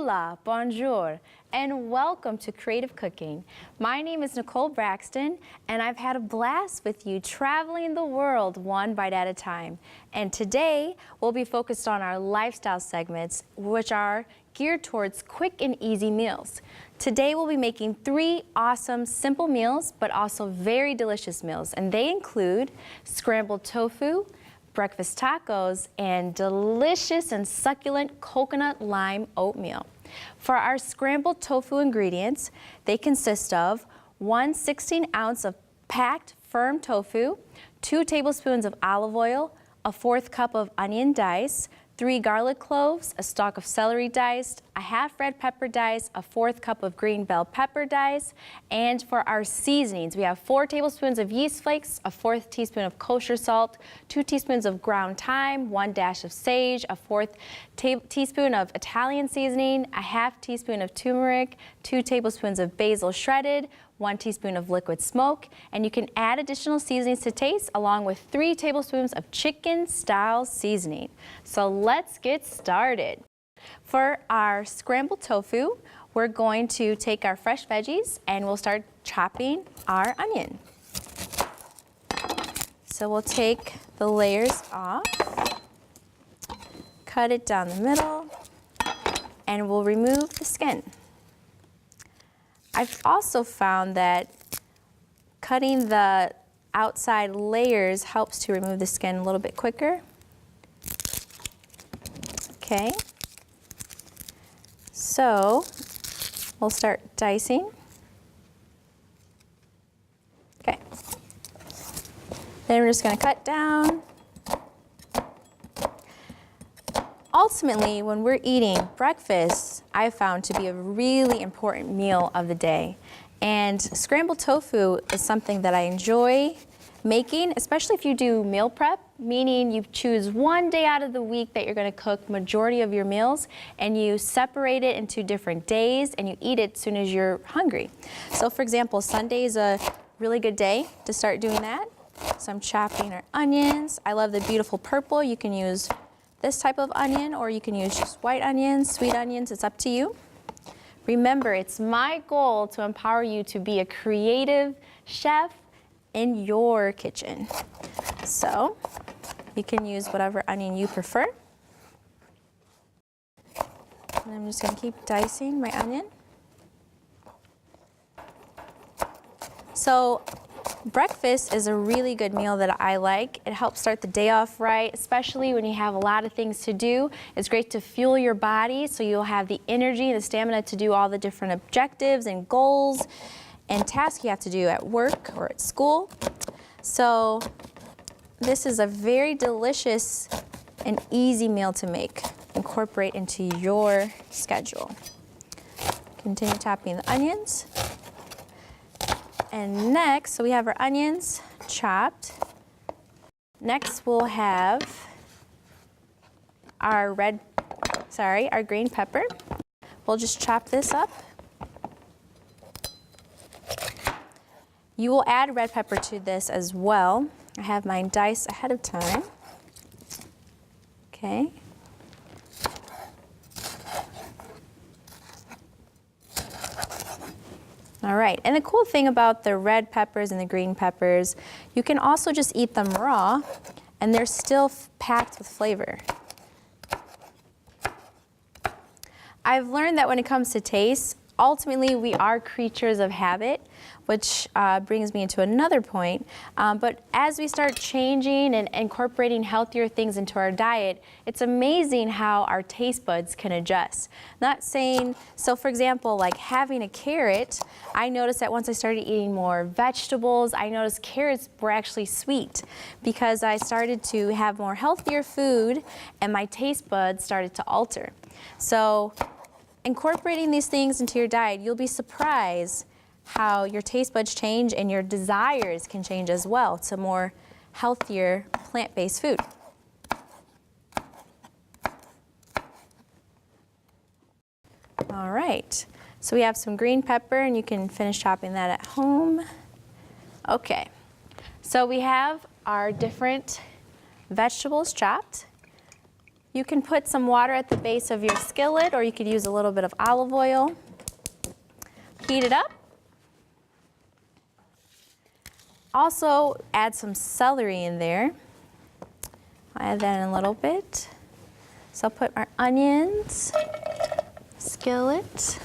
Hola, bonjour, and welcome to Creative Cooking. My name is Nicole Braxton, and I've had a blast with you traveling the world one bite at a time. And today, we'll be focused on our lifestyle segments, which are geared towards quick and easy meals. Today, we'll be making 3 awesome, simple meals, but also very delicious meals, and they include scrambled tofu, breakfast tacos, and delicious and succulent coconut lime oatmeal. For our scrambled tofu ingredients, they consist of 1 16-ounce of packed firm tofu, 2 tablespoons of olive oil, a 1/4 cup of onion dice, 3 garlic cloves, a stalk of celery diced, a half red pepper diced, a 1/4 cup of green bell pepper diced. And for our seasonings, we have 4 tablespoons of yeast flakes, a 1/4 teaspoon of kosher salt, 2 teaspoons of ground thyme, 1 dash of sage, a 1/4 teaspoon of Italian seasoning, a 1/2 teaspoon of turmeric, 2 tablespoons of basil shredded, 1 teaspoon of liquid smoke, and you can add additional seasonings to taste along with 3 tablespoons of chicken-style seasoning. So let's get started. For our scrambled tofu, we're going to take our fresh veggies and we'll start chopping our onion. So we'll take the layers off, cut it down the middle, and we'll remove the skin. I've also found that cutting the outside layers helps to remove the skin a little bit quicker. Okay, so we'll start dicing. Okay, then we're just going to cut down. Ultimately, when we're eating breakfast, I've found to be a really important meal of the day. And scrambled tofu is something that I enjoy making, especially if you do meal prep, meaning you choose one day out of the week that you're going to cook majority of your meals, and you separate it into different days, and you eat it as soon as you're hungry. So for example, Sunday is a really good day to start doing that. So I'm chopping our onions. I love the beautiful purple. You can use this type of onion, or you can use just white onions, sweet onions, it's up to you. Remember, it's my goal to empower you to be a creative chef in your kitchen. So you can use whatever onion you prefer. And I'm just going to keep dicing my onion. So breakfast is a really good meal that I like. It helps start the day off right, especially when you have a lot of things to do. It's great to fuel your body so you'll have the energy and the stamina to do all the different objectives and goals and tasks you have to do at work or at school. So this is a very delicious and easy meal to make. Incorporate into your schedule. Continue chopping the onions. And next, so we have our onions chopped. Next, we'll have our green pepper. We'll just chop this up. You will add red pepper to this as well. I have mine diced ahead of time. Okay. All right, and the cool thing about the red peppers and the green peppers, you can also just eat them raw, and they're still packed with flavor. I've learned that when it comes to taste, ultimately we are creatures of habit, which brings me into another point. But as we start changing and incorporating healthier things into our diet, it's amazing how our taste buds can adjust. Not saying, so for example, like having a carrot, I noticed that once I started eating more vegetables, I noticed carrots were actually sweet because I started to have more healthier food and my taste buds started to alter. So incorporating these things into your diet, you'll be surprised how your taste buds change and your desires can change as well to more healthier plant-based food. All right, so we have some green pepper and you can finish chopping that at home. Okay, so we have our different vegetables chopped. You can put some water at the base of your skillet, or you could use a little bit of olive oil. Heat it up. Also add some celery in there. I'll add that in a little bit. So I'll put our onions, skillet.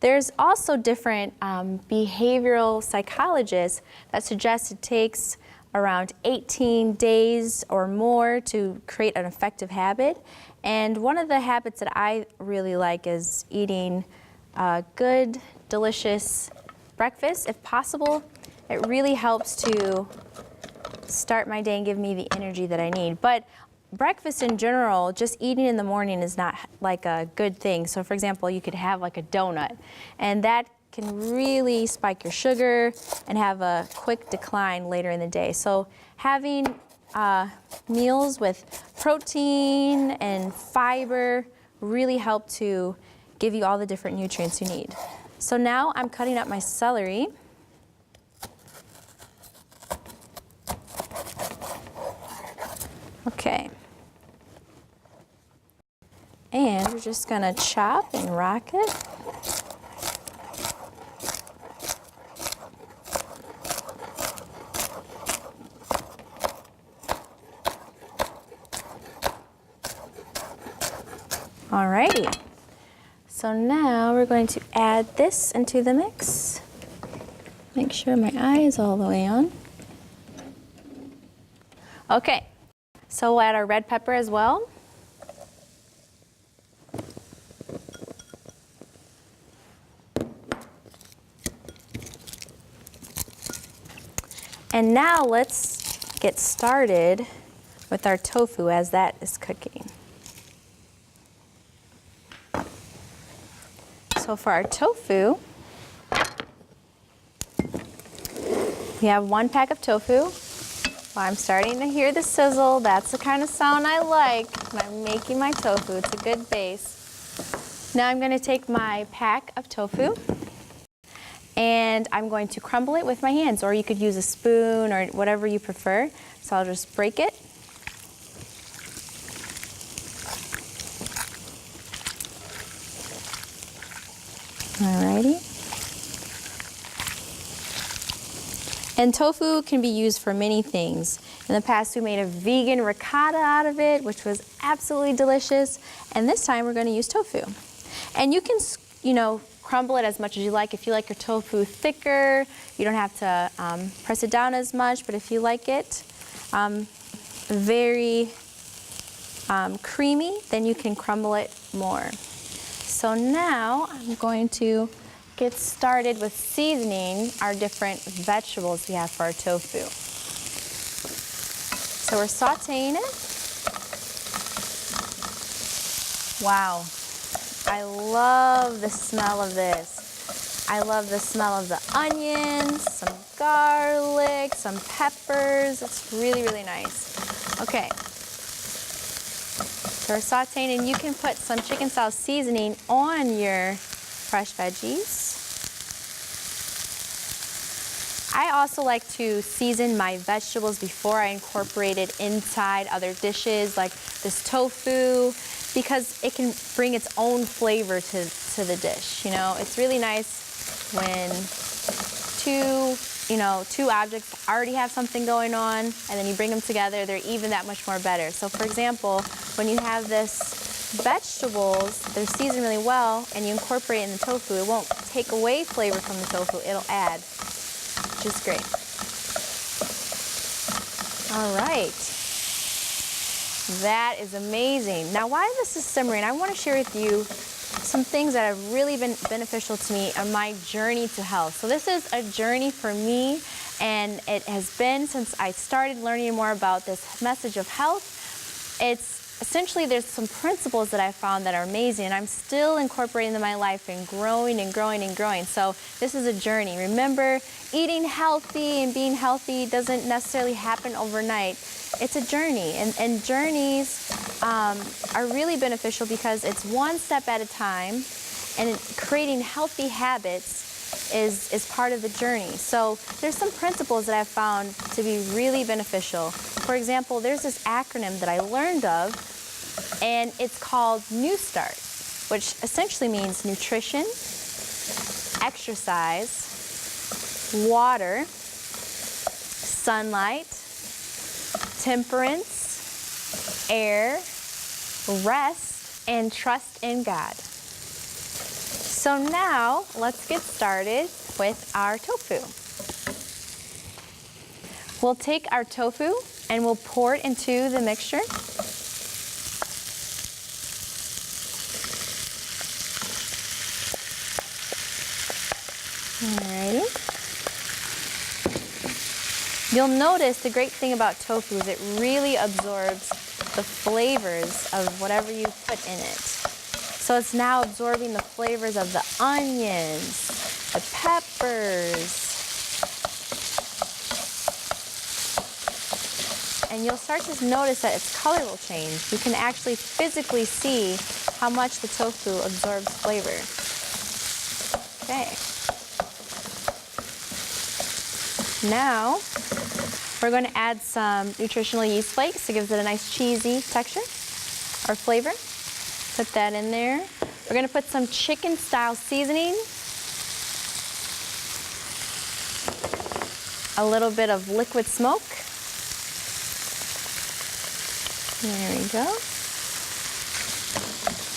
There's also different behavioral psychologists that suggest it takes around 18 days or more to create an effective habit. And one of the habits that I really like is eating a good, delicious breakfast, if possible. It really helps to start my day and give me the energy that I need. But breakfast in general, just eating in the morning is not like a good thing. So for example, you could have like a donut, and that can really spike your sugar and have a quick decline later in the day. So having meals with protein and fiber really help to give you all the different nutrients you need. So now I'm cutting up my celery. Okay. And we're just gonna chop and rock it. Alrighty. So now we're going to add this into the mix. Make sure my eye is all the way on. Okay, so we'll add our red pepper as well. And now let's get started with our tofu as that is cooking. So for our tofu, we have 1 pack of tofu. Well, I'm starting to hear the sizzle. That's the kind of sound I like when I'm making my tofu. It's a good base. Now I'm going to take my pack of tofu and I'm going to crumble it with my hands, or you could use a spoon or whatever you prefer. So I'll just break it. Alrighty. And tofu can be used for many things. In the past, we made a vegan ricotta out of it, which was absolutely delicious. And this time, we're going to use tofu. And you can, crumble it as much as you like. If you like your tofu thicker, you don't have to press it down as much. But if you like it very creamy, then you can crumble it more. So now I'm going to get started with seasoning our different vegetables we have for our tofu. So we're sauteing it. Wow, I love the smell of this. I love the smell of the onions, some garlic, some peppers. It's really, really nice. Okay. So we're sauteing, and you can put some chicken style seasoning on your fresh veggies. I also like to season my vegetables before I incorporate it inside other dishes like this tofu, because it can bring its own flavor to the dish. It's really nice when two objects already have something going on, and then you bring them together, they're even that much more better. So for example, when you have this vegetables, they're seasoned really well, and you incorporate it in the tofu, it won't take away flavor from the tofu, it'll add, which is great. All right. That is amazing. Now while this is simmering, I want to share with you some things that have really been beneficial to me on my journey to health. So this is a journey for me, and it has been since I started learning more about this message of health. It's essentially, there's some principles that I found that are amazing, and I'm still incorporating them in my life and growing and growing and growing. So this is a journey. Remember, eating healthy and being healthy doesn't necessarily happen overnight. It's a journey, and journeys are really beneficial because it's one step at a time, and creating healthy habits is part of the journey. So there's some principles that I've found to be really beneficial. For example, there's this acronym that I learned of, and it's called New Start, which essentially means nutrition, exercise, water, sunlight, temperance, air, rest, and trust in God. So now let's get started with our tofu. We'll take our tofu and we'll pour it into the mixture. Alrighty. You'll notice the great thing about tofu is it really absorbs the flavors of whatever you put in it. So it's now absorbing the flavors of the onions, the peppers, and you'll start to notice that its color will change. You can actually physically see how much the tofu absorbs flavor. Okay. Now, we're going to add some nutritional yeast flakes to give it a nice cheesy texture or flavor. Put that in there. We're going to put some chicken style seasoning, a little bit of liquid smoke. There we go.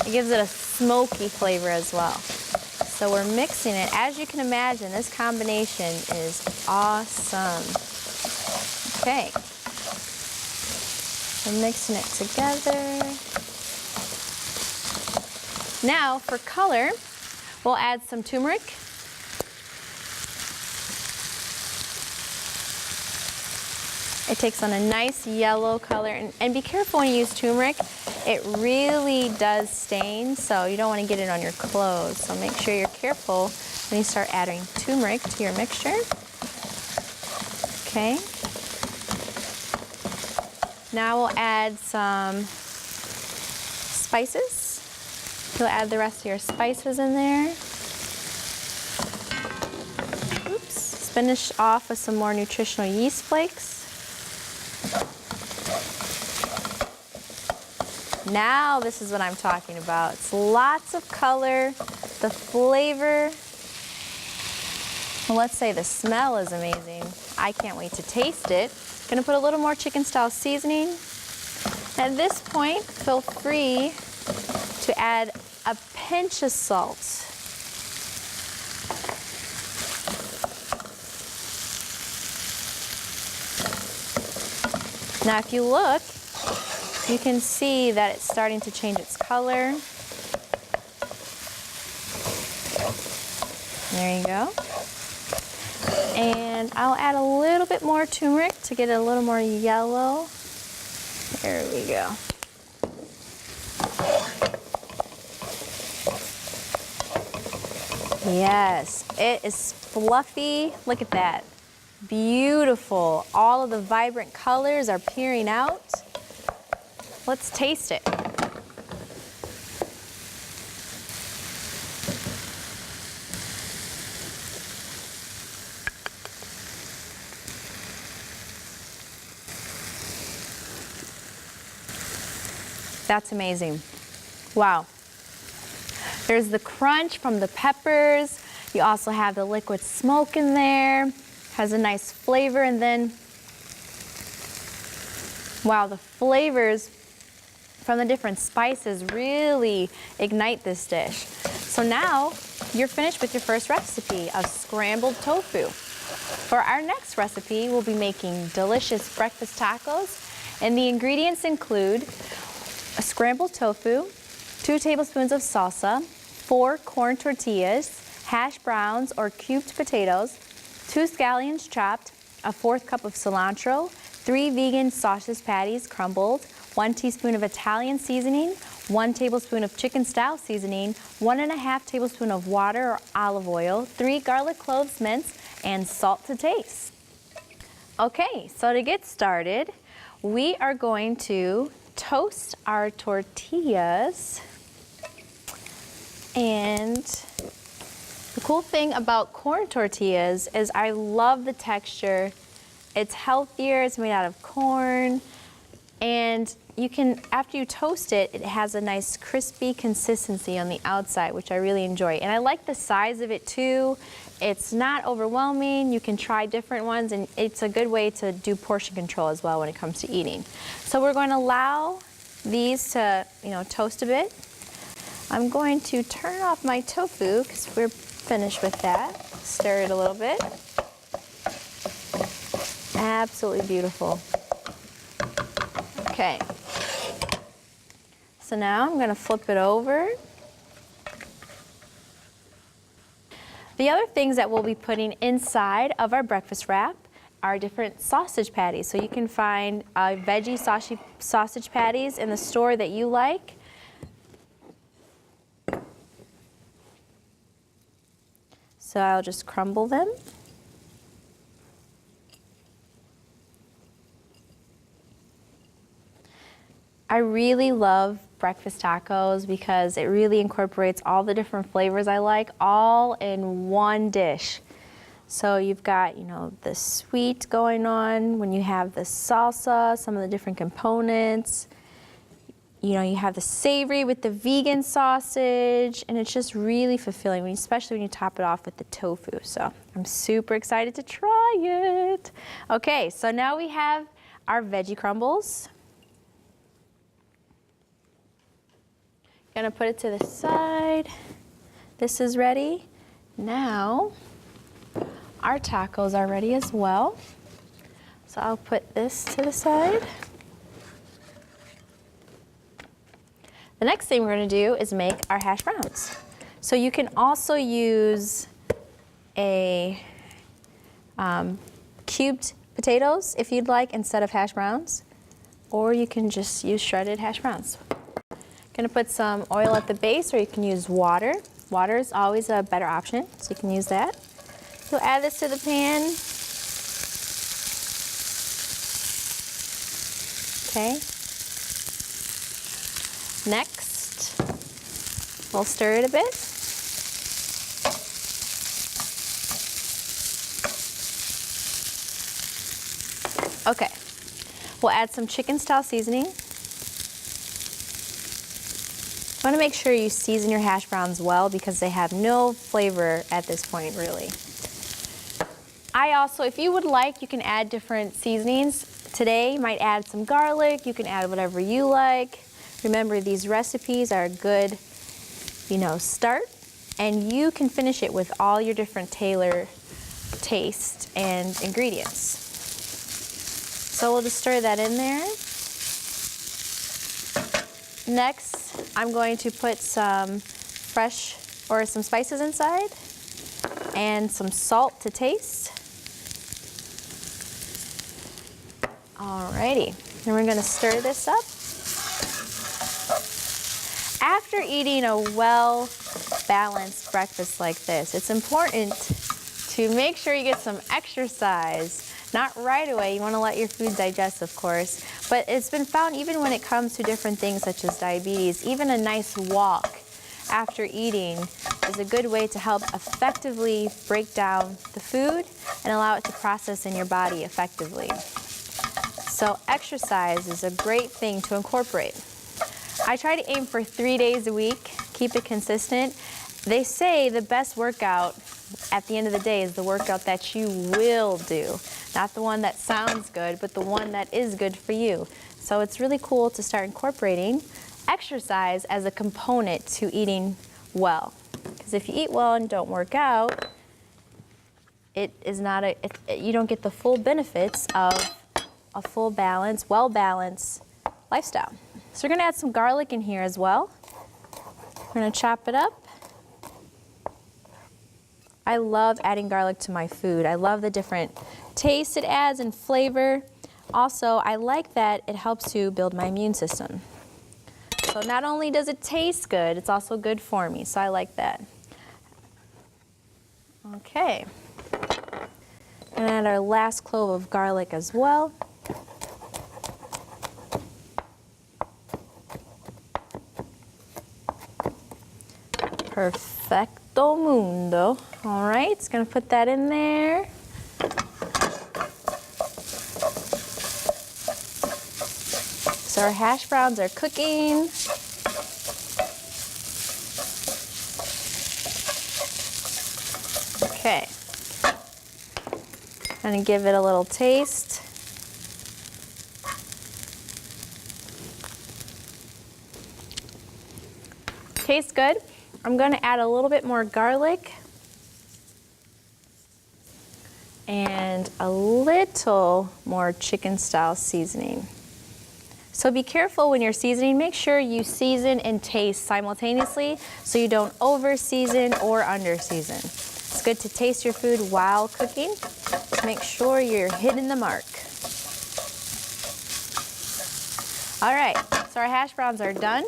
It gives it a smoky flavor as well. So we're mixing it. As you can imagine, this combination is awesome. Okay. We're mixing it together. Now for color, we'll add some turmeric. It takes on a nice yellow color, and be careful when you use turmeric. It really does stain, so you don't want to get it on your clothes. So make sure you're careful when you start adding turmeric to your mixture. Okay. Now we'll add some spices. You'll add the rest of your spices in there. Oops. Finish off with some more nutritional yeast flakes. Now this is what I'm talking about. It's lots of color, the flavor. Well, let's say the smell is amazing. I can't wait to taste it. Gonna put a little more chicken style seasoning. At this point, feel free to add a pinch of salt. Now if you look, you can see that it's starting to change its color. There you go. And I'll add a little bit more turmeric to get it a little more yellow. There we go. Yes, it is fluffy. Look at that. Beautiful. All of the vibrant colors are peering out. Let's taste it. That's amazing. Wow. There's the crunch from the peppers. You also have the liquid smoke in there. Has a nice flavor, and then, wow, the flavors from the different spices really ignite this dish. So now you're finished with your first recipe of scrambled tofu. For our next recipe, we'll be making delicious breakfast tacos, and the ingredients include a scrambled tofu, 2 tablespoons of salsa, 4 corn tortillas, hash browns or cubed potatoes, 2 scallions chopped, a 1/4 cup of cilantro, 3 vegan sausage patties crumbled, 1 teaspoon of Italian seasoning, 1 tablespoon of chicken style seasoning, 1½ tablespoon of water or olive oil, 3 garlic cloves minced, and salt to taste. Okay, so to get started, we are going to toast our tortillas, and The cool thing about corn tortillas is I love the texture. It's healthier, it's made out of corn, and you can, after you toast it, it has a nice crispy consistency on the outside, which I really enjoy. And I like the size of it too. It's not overwhelming. You can try different ones, and it's a good way to do portion control as well when it comes to eating. So we're going to allow these to, toast a bit. I'm going to turn off my tofu because we're finished with that. Stir it a little bit. Absolutely beautiful. Okay. So now I'm going to flip it over. The other things that we'll be putting inside of our breakfast wrap are different sausage patties. So you can find veggie sausage patties in the store that you like. So I'll just crumble them. I really love breakfast tacos because it really incorporates all the different flavors I like all in one dish. So you've got, the sweet going on when you have the salsa, some of the different components. You have the savory with the vegan sausage, and it's just really fulfilling, especially when you top it off with the tofu. So I'm super excited to try it. Okay, so now we have our veggie crumbles. Gonna put it to the side. This is ready. Now, our tacos are ready as well. So I'll put this to the side. The next thing we're gonna do is make our hash browns. So you can also use a cubed potatoes if you'd like instead of hash browns, or you can just use shredded hash browns. Gonna put some oil at the base, or you can use water. Water is always a better option, so you can use that. So add this to the pan. Okay. Next, we'll stir it a bit. Okay, we'll add some chicken style seasoning. You want to make sure you season your hash browns well because they have no flavor at this point, really. I also, if you would like, you can add different seasonings. Today, you might add some garlic. You can add whatever you like. Remember, these recipes are a good, start, and you can finish it with all your different tailored taste and ingredients. So we'll just stir that in there. Next, I'm going to put some some spices inside and some salt to taste. Alrighty, then we're gonna stir this up. After eating a well-balanced breakfast like this, it's important to make sure you get some exercise. Not right away, you want to let your food digest, of course, but it's been found even when it comes to different things such as diabetes, even a nice walk after eating is a good way to help effectively break down the food and allow it to process in your body effectively. So exercise is a great thing to incorporate. I try to aim for 3 days a week, keep it consistent. They say the best workout at the end of the day is the workout that you will do. Not the one that sounds good, but the one that is good for you. So it's really cool to start incorporating exercise as a component to eating well. Because if you eat well and don't work out, you don't get the full benefits of a full balance, well-balanced lifestyle. So we're gonna add some garlic in here as well. We're gonna chop it up. I love adding garlic to my food. I love the different taste it adds and flavor. Also, I like that it helps to build my immune system. So not only does it taste good, it's also good for me, so I like that. Okay. And add our last clove of garlic as well. Perfecto. todo mundo. All right, it's gonna put that in there. So our hash browns are cooking. Okay. Gonna give it a little taste. Tastes good. I'm gonna add a little bit more garlic and a little more chicken style seasoning. So be careful when you're seasoning. Make sure you season and taste simultaneously so you don't over season or under season. It's good to taste your food while cooking. Make sure you're hitting the mark. All right, so our hash browns are done.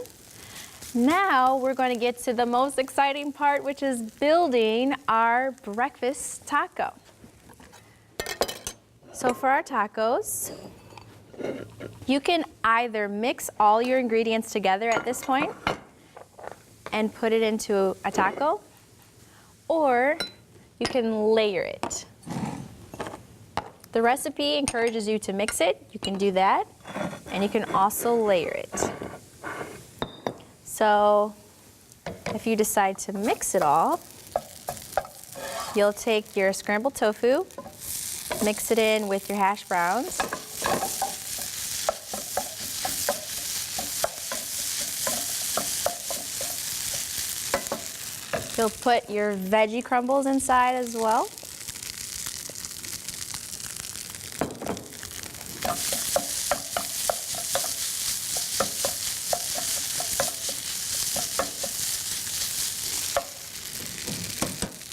Now we're going to get to the most exciting part, which is building our breakfast taco. So for our tacos, you can either mix all your ingredients together at this point and put it into a taco, or you can layer it. The recipe encourages you to mix it. You can do that, and you can also layer it. So if you decide to mix it all, you'll take your scrambled tofu, mix it in with your hash browns. You'll put your veggie crumbles inside as well.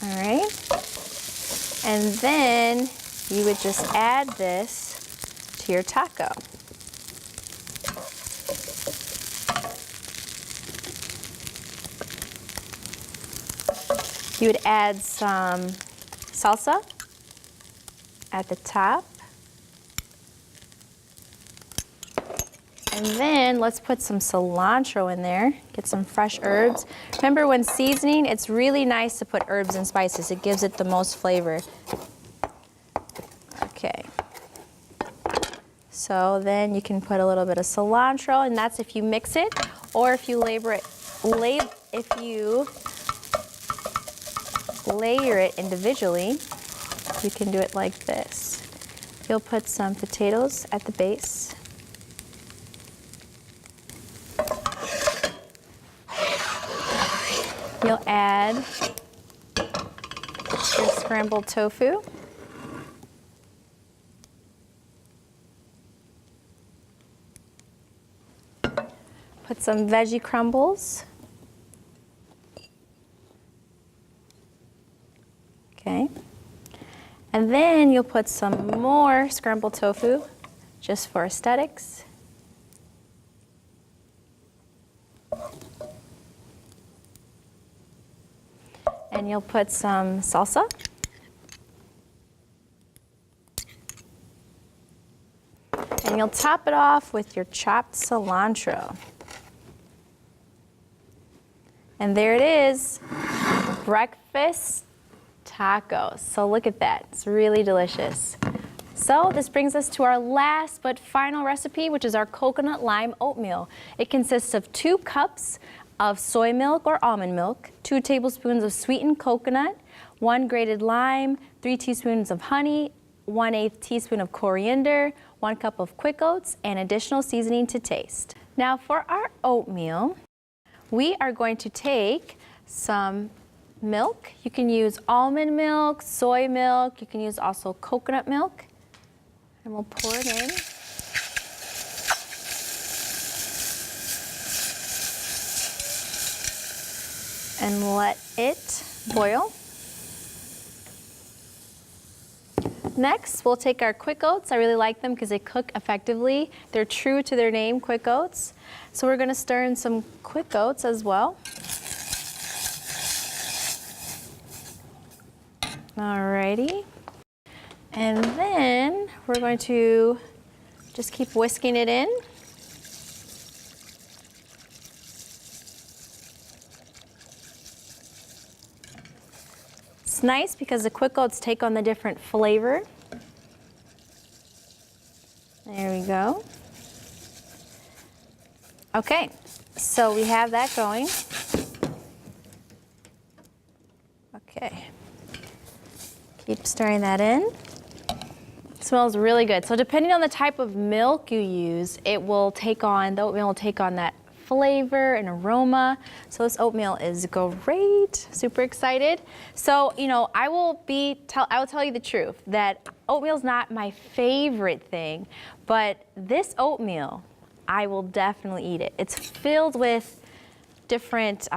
All right. And then you would just add this to your taco. You would add some salsa at the top. And then let's put some cilantro in there, get some fresh herbs. Remember, when seasoning, it's really nice to put herbs and spices. It gives it the most flavor. Okay. So then you can put a little bit of cilantro, and that's if you mix it, or if you layer it individually, you can do it like this. You'll put some potatoes at the base. You'll add your scrambled tofu. Put some veggie crumbles. Okay. And then you'll put some more scrambled tofu just for aesthetics. And you'll put some salsa. And you'll top it off with your chopped cilantro. And there it is, breakfast tacos. So look at that, it's really delicious. So this brings us to our last but final recipe, which is our coconut lime oatmeal. It consists of 2 cups of soy milk or almond milk, 2 tablespoons of sweetened coconut, 1 grated lime, 3 teaspoons of honey, 1/8 teaspoon of coriander, 1 cup of quick oats, and additional seasoning to taste. Now for our oatmeal, we are going to take some milk. You can use almond milk, soy milk, you can use also coconut milk, and we'll pour it in. And let it boil. Next, we'll take our quick oats. I really like them because they cook effectively. They're true to their name, quick oats. So we're going to stir in some quick oats as well. Alrighty. And then we're going to just keep whisking it in. It's nice because the quick oats take on the different flavor. There we go. Okay, so we have that going. Okay, keep stirring that in. It smells really good. So depending on the type of milk you use, the oatmeal will take on that flavor and aroma. So this oatmeal is great. Super excited. So, you know, I will tell you the truth that oatmeal is not my favorite thing, but this oatmeal, I will definitely eat it. It's filled with different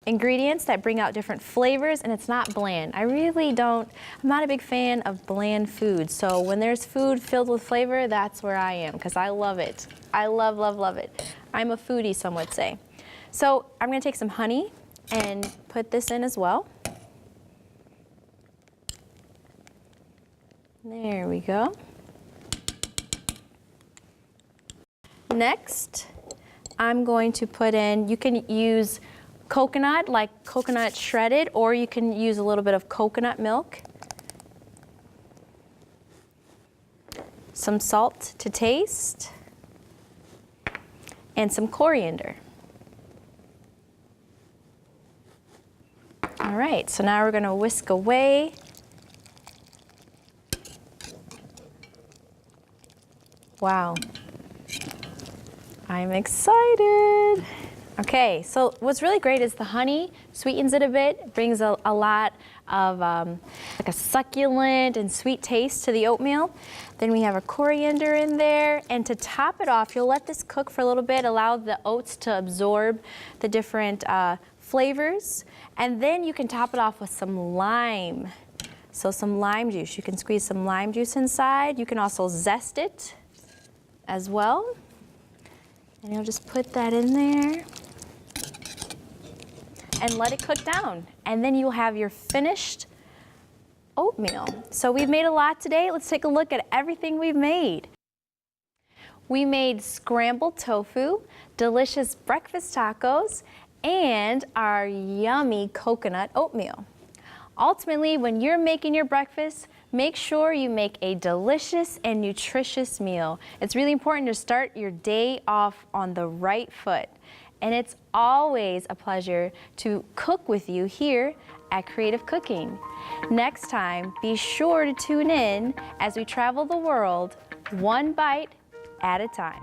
ingredients that bring out different flavors, and it's not bland. I'm not a big fan of bland food. So when there's food filled with flavor, that's where I am, because I love it. I love, love, love it. I'm a foodie, some would say. So I'm gonna take some honey and put this in as well. There we go. Next, I'm going to put in, you can use coconut, like coconut shredded, or you can use a little bit of coconut milk. Some salt to taste, and some coriander. All right, so now we're gonna whisk away. Wow, I'm excited. Okay, so what's really great is the honey sweetens it a bit, brings a lot of like a succulent and sweet taste to the oatmeal. Then we have a coriander in there, and to top it off, you'll let this cook for a little bit, allow the oats to absorb the different flavors, and then you can top it off with some lime. So some lime juice, you can squeeze some lime juice inside. You can also zest it as well. And you'll just put that in there and let it cook down. And then you'll have your finished oatmeal. So we've made a lot today. Let's take a look at everything we've made. We made scrambled tofu, delicious breakfast tacos, and our yummy coconut oatmeal. Ultimately, when you're making your breakfast, make sure you make a delicious and nutritious meal. It's really important to start your day off on the right foot. And it's always a pleasure to cook with you here at Creative Cooking. Next time, be sure to tune in as we travel the world one bite at a time.